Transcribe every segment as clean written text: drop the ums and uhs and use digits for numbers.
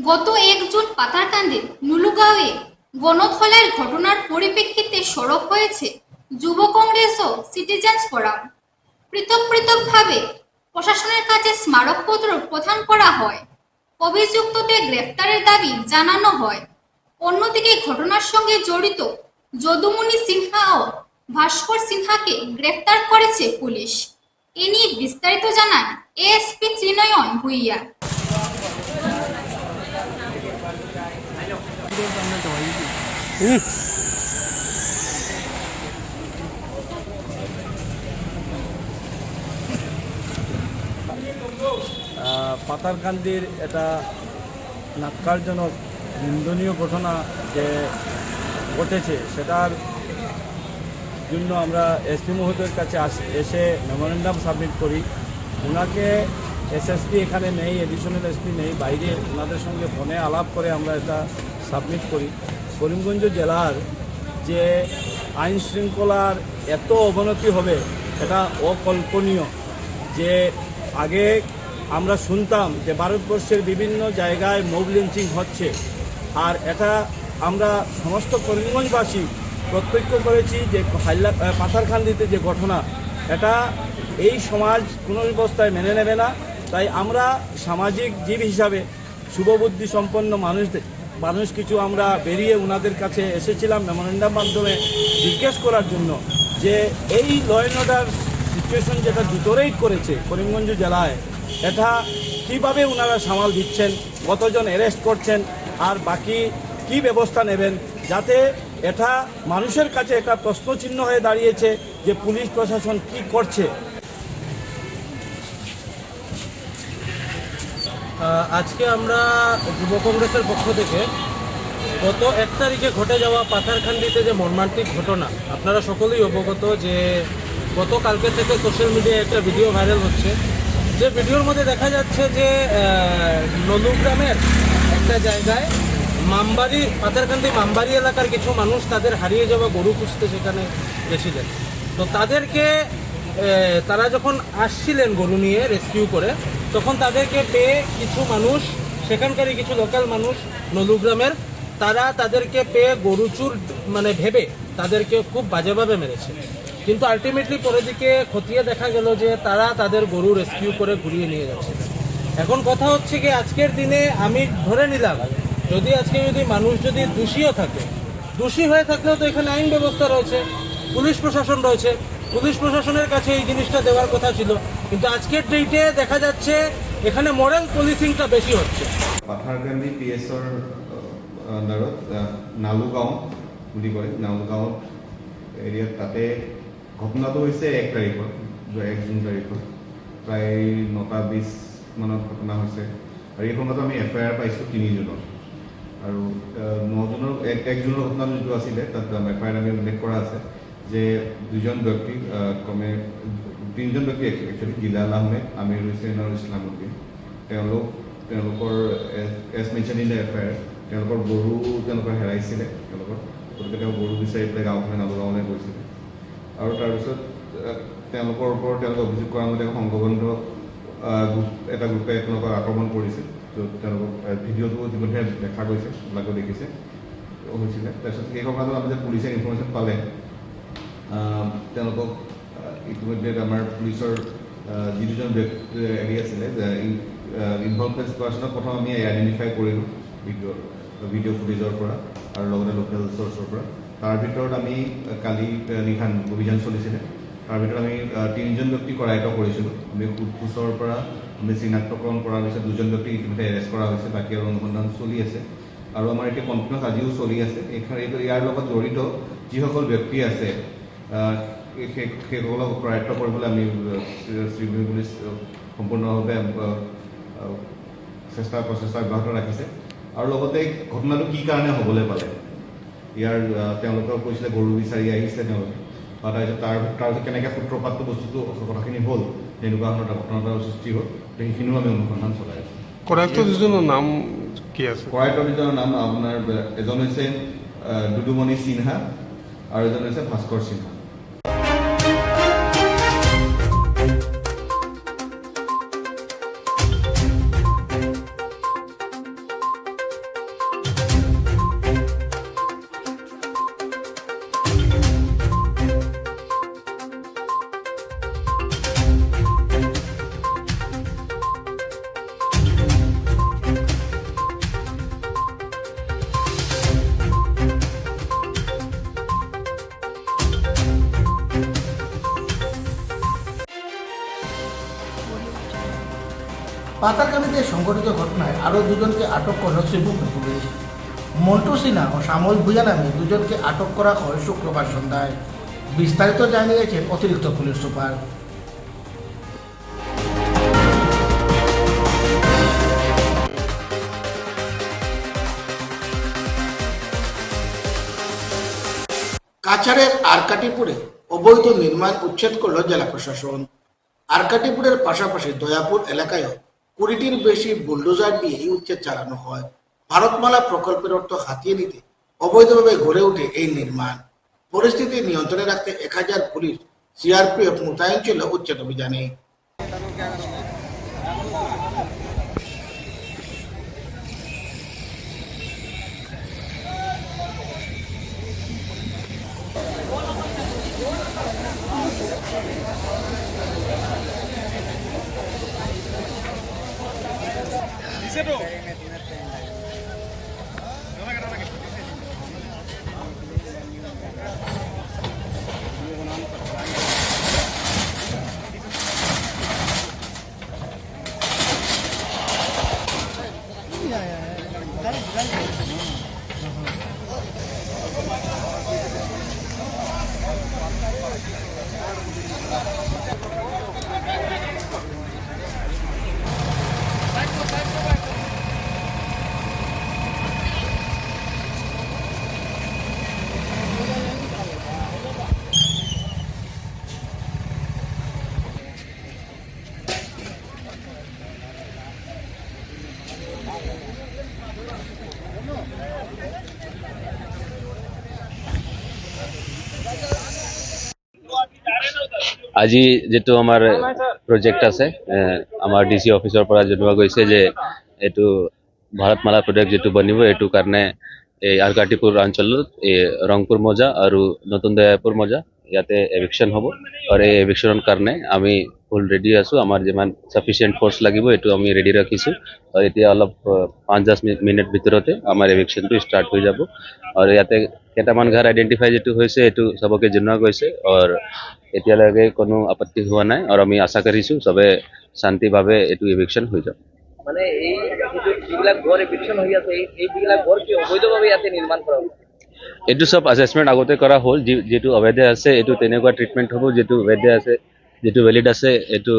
গত 1 জুন পাথারকান্দির নুলুগাঁওয়ে গণধোলাইয়ের ঘটনার পরিপ্রেক্ষিতে সরব হয়েছে যুব কংগ্রেস ও সিটিজেন্স ফোরাম। পৃথকভাবে প্রশাসনের কাছে স্মারকপত্র প্রদান করা হয়। অভিযুক্তদের গ্রেফতারের দাবি জানানো হয়। অন্যদিকে ঘটনার সঙ্গে জড়িত যদুমণি সিনহা ও ভাস্কর সিনহাকে গ্রেফতার করেছে পুলিশ। এ নিয়ে বিস্তারিত জানান এএসপি ত্রিনয়ন ভূঁইয়া। পাথারকান্দির এটা ন্যাক্কারজনক নিন্দনীয় ঘটনা যে ঘটেছে, সেটার জন্য আমরা এসপি মহোদয়ের কাছে এসে মেমোরেন্ডাম সাবমিট করি। ওনাকে এসএসপি এখানে নেই, এডিশনাল এসপি নেই, বাইরে ওনাদের সঙ্গে ফোনে আলাপ করে আমরা এটা সাবমিট করি। করিমগঞ্জ জেলার যে আইন শৃঙ্খলার এত অবনতি হবে এটা অকল্পনীয়। যে আগে আমরা শুনতাম যে ভারতবর্ষের বিভিন্ন জায়গায় মব লিঞ্চিং হচ্ছে, আর এটা আমরা সমস্ত করিমগঞ্জবাসী প্রত্যক্ষ করেছি যে পাথারকান্দিতে যে ঘটনা, এটা এই সমাজ কোনো অবস্থায় মেনে নেবে না। তাই আমরা সামাজিক জীব হিসাবে শুভবুদ্ধি সম্পন্ন মানুষ কিছু আমরা বেরিয়ে ওনাদের কাছে এসেছিলাম মেমোরেন্ডাম মাধ্যমে জিজ্ঞেস করার জন্য যে এই ল অ্যান্ড অর্ডার সিচুয়েশন যেটা ডিটোরেট করেছে করিমগঞ্জ জেলায়, এটা কীভাবে ওনারা সামাল দিচ্ছেন, কতজন অ্যারেস্ট করছেন, আর বাকি কি ব্যবস্থা নেবেন, যাতে এটা মানুষের কাছে একটা প্রশ্নচিহ্ন হয়ে দাঁড়িয়েছে যে পুলিশ প্রশাসন কি করছে। আজকে আমরা যুব কংগ্রেসের পক্ষ থেকে গত 1 তারিখে ঘটে যাওয়া পাথারকান্দিতে যে মর্মান্তিক ঘটনা, আপনারা সকলেই অবগত যে গতকালকে থেকে সোশ্যাল মিডিয়ায় একটা ভিডিও ভাইরাল হচ্ছে, যে ভিডিওর মধ্যে দেখা যাচ্ছে যে নলুগ্রামের একটা জায়গায় পাথারকান্দি মামবাড়ি এলাকার কিছু মানুষ তাদের হারিয়ে যাওয়া গরু খুঁজতে সেখানে গেছিলেন। তো তারা যখন আসছিলেন গরু নিয়ে রেস্কিউ করে, তখন তাদেরকে পেয়ে কিছু মানুষ, সেখানকারই কিছু লোকাল মানুষ নলুগ্রামের, তাদেরকে পেয়ে গরু চুর ভেবে তাদেরকে খুব বাজেভাবে মেরেছে। কিন্তু আলটিমেটলি পরের দিকে খতিয়ে দেখা গেল যে তারা তাদের গরু রেস্কিউ করে ঘুরিয়ে নিয়ে যাচ্ছে। এখন কথা হচ্ছে কি, আজকের দিনে আমি ধরে নিলাম যদি মানুষ যদি দোষী হয়ে থাকলেও তো এখানে আইন ব্যবস্থা রয়েছে, পুলিশ প্রশাসন রয়েছে, পুলিশ প্রশাসনের কাছে এই জিনিসটা দেওয়ার কথা ছিল। কিন্তু আজকের ডেটে দেখা যাচ্ছে এখানে মরাল পলিসিংটা বেশি হচ্ছে। পাথারকান্দি পিএছৰ আণ্ডাৰত নালুগাঁও বুলি কয়, নালুগাঁও এৰিয়াত তাতে ঘটনাটো হৈছে 1 তাৰিখত, 1 জুন তাৰিখত প্ৰায় 9:20 মানত ঘটনা হৈছে। আৰু এই সময়ত আমি FIR পাইছোঁ 3 জুনত, আৰু 9 জুনৰ 1 জুনৰ ঘটনা যিটো আছিলে তাত FIR আমি উল্লেখ কৰা আছে যে 2জন ব্যক্তি, ক্ৰমে 3জন ব্যক্তি একচুৱেলি, গিলাল আহমেদ, আমিৰ হুছেইন আৰু ইছলামুদ্দিন, তেওঁলোকৰ as mention in the FIR তেওঁলোকৰ গৰু হেৰাইছিলে। গতিকে তেওঁ গৰু বিচাৰি পেলাই গাঁওখনে নালুগাঁৱলৈ গৈছিলে, আৰু তাৰপিছত তেওঁলোকৰ ওপৰত তেওঁলোকে অভিযোগ কৰা মতে সংঘবদ্ধ এটা গ্ৰুপে তেওঁলোকক আক্ৰমণ কৰিছিল। য'ত তেওঁলোকক ভিডিঅ'টো ইতিমধ্যে দেখা গৈছে, আপোনালোকে দেখিছে হৈছিলে। তাৰপিছত সেই সময়ত আমি যে পুলিচে ইনফৰ্মেশ্যন পালে, তেওঁলোকক ইতিমধ্যে আমাৰ পুলিচৰ যি 2জন হেৰি আছিলে ইনভলভ পাৰ্চনক প্ৰথম আমি আইডেণ্টিফাই কৰিলোঁ ভিডিঅ' ফুটেজৰ পৰা আৰু লগতে লোকেল চ'ৰ্চৰ পৰা। তাৰ ভিতৰত আমি কালি নিশা অভিযান চলিছিলে, তাৰ ভিতৰত আমি 3জন ব্যক্তি কৰায়ত্ব কৰিছিলোঁ। আমি সোধপোছৰ পৰা আমি চিনাক্তকৰণ কৰাৰ পিছত 2জন ব্যক্তি ইতিমধ্যে এৰেষ্ট কৰা হৈছে, বাকী আৰু অনুসন্ধান চলি আছে, আৰু আমাৰ এতিয়া কণ্টিনিউছ আজিও চলি আছে। ইয়াৰ লগত জড়িত যিসকল ব্যক্তি আছে সেইসকলক কৰায়ত্ব কৰিবলৈ আমি শ্ৰীভূমি পুলিচ সম্পূৰ্ণভাৱে প্ৰচেষ্টা অব্যাহত ৰাখিছে। আৰু লগতে ঘটনাটো কি কাৰণে হ'বলৈ পালে, তেওঁলোকক কৈছিলে গৰু বিচাৰি আহিছিলে তেওঁলোকে, বা তাৰপিছত কেনেকৈ সূত্ৰপাতটো বস্তুটো কথাখিনি হ'ল, তেনেকুৱা ধৰণৰ এটা ঘটনা সৃষ্টি হ'ল, সেইখিনিও আমি অনুসন্ধান চলাই আছোঁ। কৰায়ত্ব দুজনৰ নাম কি আছে? কৰায়ত্ব দুজনৰ নাম আপোনাৰ এজন হৈছে যদুমণি সিনহা আৰু এজন হৈছে ভাস্কৰ সিনহা। পাতারকান্দিতে সংঘটিত ঘটনায় আরও দুজনকে আটক করল শ্রীপুর পুলিশ। মন্টু সিনহা ও শ্যামল ভুইয়া নামে দুজনকে আটক করা হয় শুক্রবার সন্ধ্যায়। বিস্তারিত জানিয়েছেন অতিরিক্ত পুলিশ সুপার। কাছাড়ের আরকাটিপুরে অবৈধ নির্মাণ উচ্ছেদ করল জেলা প্রশাসন। আরকাটিপুরের পাশাপাশি দয়াপুর এলাকায়ও 20টির বেশি বুলডোজার দিয়ে এই উচ্ছেদ চালানো হয়। ভারতমালা প্রকল্পের অর্থ হাতিয়ে নিতে অবৈধভাবে গড়ে ওঠে এই নির্মাণ। পরিস্থিতি নিয়ন্ত্রণে রাখতে 1000 পুলিশ সিআরপিএফ মোতায়েন ছিল উচ্ছেদ অভিযানে। আজি যেটো আমাৰ প্ৰজেক্ট আছে আমাৰ ডিসি অফিচৰ পৰা জনোৱা গৈছে যে এইটো ভাৰতমালা প্ৰজেক্ট যেটো বনিব এইটো কাৰণে এই আৰকাটিপুৰ অঞ্চলত এই ৰংপুৰ মজা আৰু নতুন দয়াপুৰ মজা ইয়াতে এভিকশন হ'ব আৰু এই এভিকশনৰ কাৰণে আমি ফুল ৰেডি আছো। আমাৰ যিমান সাফিসিয়েন্ট ফোর্স লাগিব এইটো আমি ৰেডি ৰাখিছো আৰু এতিয়া অলপ 5-10 মিনিট ভিতৰতে আমাৰ এভিকশনটো ষ্টাৰ্ট হৈ যাব আৰু ইয়াতে কেইটামান ঘৰ আইডেন্টিফাই যেটো হৈছে এইটো সবকে জনোৱা গৈছে আৰু এতিয়ালৈকে কোনো আপত্তি হোৱা নাই আৰু আমি আশা কৰিছো সবে শান্তিভাৱে এইটো এভিকশন হৈ যাব। মানে এই যিবিলাক ঘৰ এভিকশন হৈ আছে এইবিলাক ঘৰ কি অবৈধভাৱে ইয়াতে নিৰ্মাণ কৰা হৈছে? এইটো সব অ্যাসেসমেন্ট আগতে কৰা হ'ল। যেটো অবৈধ আছে এইটো তেনেকুৱা ট্ৰিটমেন্ট হ'ব, যেটো বৈধ আছে যেটো ভ্যালিড আছে এইটো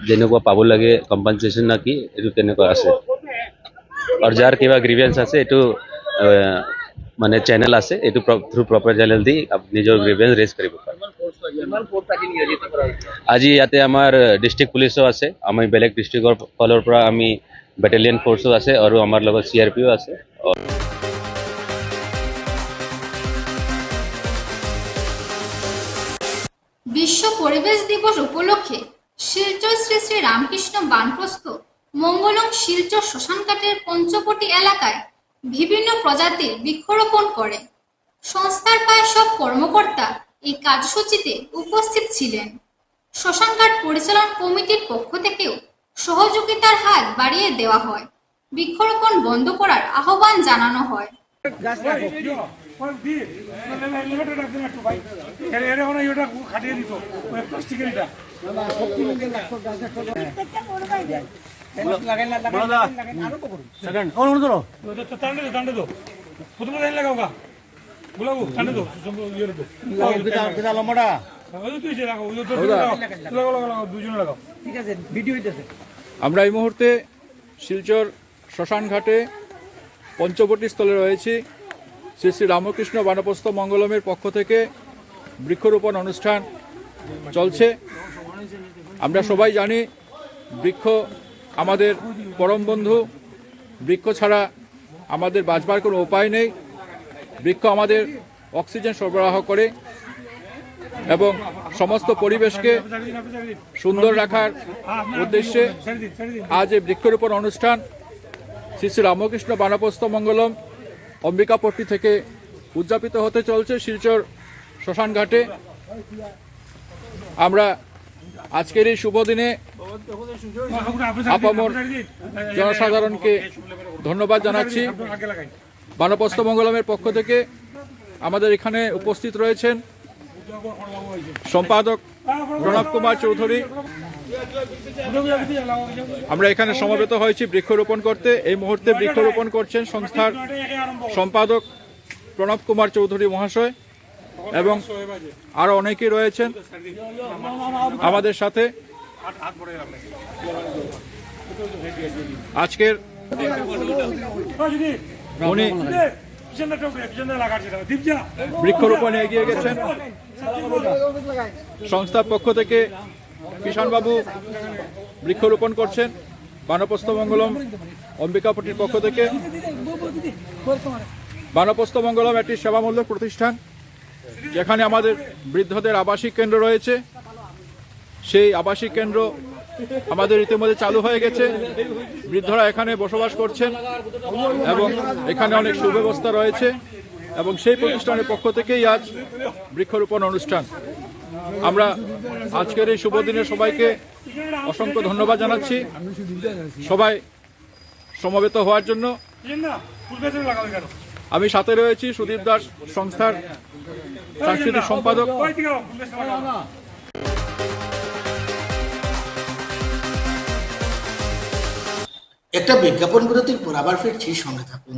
যেনেকুৱা পাব লাগে কম্পেনসেশন না কি এইটো তেনেকুৱা আছে আৰু যাৰ কিবা গ্রিভেন্স আছে এইটো মানে চ্যানেল আছে এইটো থ্ৰু প্ৰপাৰ চ্যানেল দি নিজৰ গ্রিভেন্স ৰেজ কৰিব পাৰে। কিমান ফোর্স আজি নিয়োজিত কৰা হৈছে? আজি ইয়াতে আমাৰ ডিস্ট্ৰিক্ট পুলিচও আছে, আমি বেলেগ ডিস্ট্ৰিক্টৰ ফালৰ পৰা আমি ব্যাটালিয়ন ফোর্সও আছে আৰু আমাৰ লগত সিআরপিও আছে। বিশ্ব পরিবেশ দিবস উপলক্ষে শিলচর শ্রী শ্রী রামকৃষ্ণ বানপ্রস্থ মঙ্গলম শিলচর শ্মশানঘাটের পঞ্চবটি এলাকায় বিভিন্ন প্রজাতির বৃক্ষরোপণ করে। সংস্থার প্রায় সব কর্মকর্তা এই কার্যসূচিতে উপস্থিত ছিলেন। শ্মশানঘাট পরিচালনা কমিটির পক্ষ থেকেও সহযোগিতার হাত বাড়িয়ে দেওয়া হয়। বৃক্ষরোপণ বন্ধ করার আহ্বান জানানো হয়। আমরা এই মুহূর্তে শিলচর শ্মশান ঘাটে পঞ্চবটি স্থলে রয়েছি। শ্রী শ্রী রামকৃষ্ণ বানপ্রস্থ মঙ্গলমের পক্ষ থেকে বৃক্ষরোপণ অনুষ্ঠান চলছে। আমরা সবাই জানি বৃক্ষ আমাদের পরম বন্ধু, বৃক্ষ ছাড়া আমাদের বাঁচবার কোনো উপায় নেই। বৃক্ষ আমাদের অক্সিজেন সরবরাহ করে এবং সমস্ত পরিবেশকে সুন্দর রাখার উদ্দেশ্যে আজ এই বৃক্ষরোপণ অনুষ্ঠান শ্রী শ্রী রামকৃষ্ণ বানপ্রস্থ মঙ্গলম অম্বিকাপট্টি থেকে উদযাপিত হতে চলছে শিলচর শ্মশান ঘাটে। আমরা আজকের এই শুভ দিনে আপামর জনসাধারণকে ধন্যবাদ জানাচ্ছি। বানপ্রস্থ মঙ্গলমের পক্ষ থেকে আমাদের এখানে উপস্থিত রয়েছেন সম্পাদক প্রণব কুমার চৌধুরী, আমরা এখানে সমবেত হয়েছি বৃক্ষরোপণ করতে। এই মুহূর্তে বৃক্ষরোপণ করছেন সংস্থার সম্পাদক প্রণব কুমার চৌধুরী মহাশয় এবং আরো অনেকেই রয়েছেন আমাদের সাথে। আজকের উনি বৃক্ষরোপণে এগিয়ে গেছেন। সংস্থার পক্ষ থেকে কিষাণবাবু বৃক্ষরোপণ করছেন। বানপ্রস্থ মঙ্গলম অম্বিকাপট্টির পক্ষ থেকে। বানপ্রস্থ মঙ্গলম একটি সেবামূলক প্রতিষ্ঠান, যেখানে আমাদের বৃদ্ধদের আবাসিক কেন্দ্র রয়েছে। সেই আবাসিক কেন্দ্র আমাদের ইতিমধ্যে চালু হয়ে গেছে। বৃদ্ধরা এখানে বসবাস করছেন এবং এখানে অনেক সুব্যবস্থা রয়েছে এবং সেই প্রতিষ্ঠানের পক্ষ থেকেই আজ বৃক্ষরোপণ অনুষ্ঠান। আমরা আজকের এই শুভ দিনে সবাইকে অসংখ্য ধন্যবাদ জানাচ্ছি, সবাই সমবেত হওয়ার জন্য। আমি সাথে রয়েছি সুদীপ দাস, সংস্থার সাংস্কৃতিক সম্পাদক। একটা বিজ্ঞাপন বিরতির পর আবার ফিরছি, সঙ্গে থাকুন।